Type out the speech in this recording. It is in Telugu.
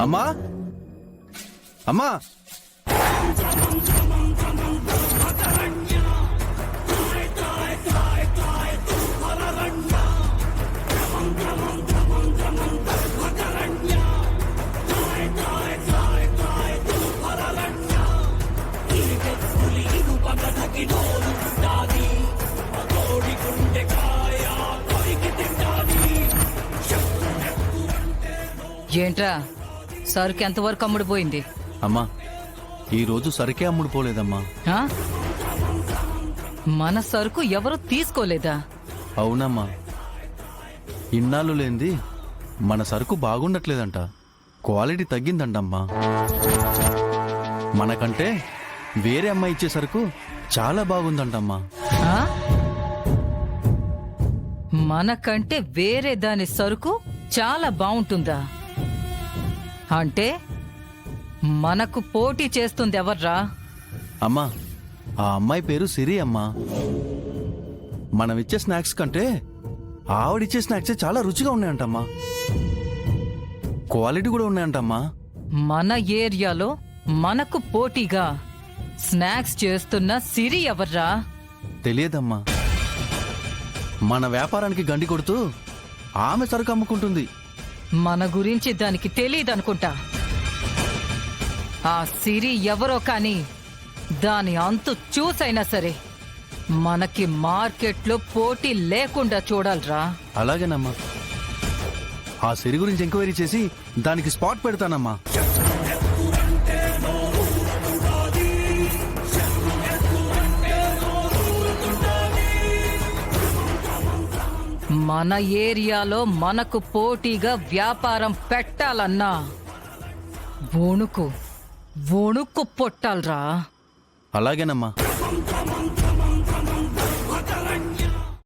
అమ్మా అమ్మా ఏంట్రా సరుకు ఎంతవరకు అమ్ముడుపోయింది? అమ్మా ఈరోజు సరికే అమ్ముడు పోలేదమ్మా. ఆ? మన సరుకు ఎవరు తీసుకోలేదా? అవునమ్మా, ఇన్నాళ్ళు లేంది మన సరుకు బాగుండట్లేదంట, క్వాలిటీ తగ్గిందంటమ్మా. మనకంటే వేరే అమ్మాయి ఇచ్చే సరుకు చాలా బాగుందంటమ్మా. ఆ? మనకంటే వేరే దాని సరుకు చాలా బాగుంటుందా? అంటే మనకు పోటీ చేస్తుంది ఎవర్రా? అమ్మా ఆ అమ్మాయి పేరు సిరి అమ్మా. మనమిచ్చే స్నాక్స్ కంటే ఆవిడిచ్చే స్నాక్సే చాలా రుచిగా ఉన్నాయంటమ్మా, క్వాలిటీ కూడా ఉన్నాయంటమ్మా. మన ఏరియాలో మనకు పోటీగా స్నాక్స్ చేస్తున్న సిరి ఎవర్రా? తెలియదమ్మా, మన వ్యాపారానికి గండి కొడుతూ ఆమె సరుకు అమ్ముకుంటుంది. మన గురించి దానికి తెలియదనుకుంటా. ఆ సిరి ఎవరో కాని దాని అంతు చూసైనా సరే మనకి మార్కెట్లో పోటీ లేకుండా చూడాలరా. అలాగేనమ్మా, ఆ సిరి గురించి ఎంక్వైరీ చేసి దానికి స్పాట్ పెడతానమ్మా. మన ఏరియాలో మనకు పోటీగా వ్యాపారం పెట్టాలన్నా వణుకు వణుకు పొట్టాలరా. అలాగేనమ్మా.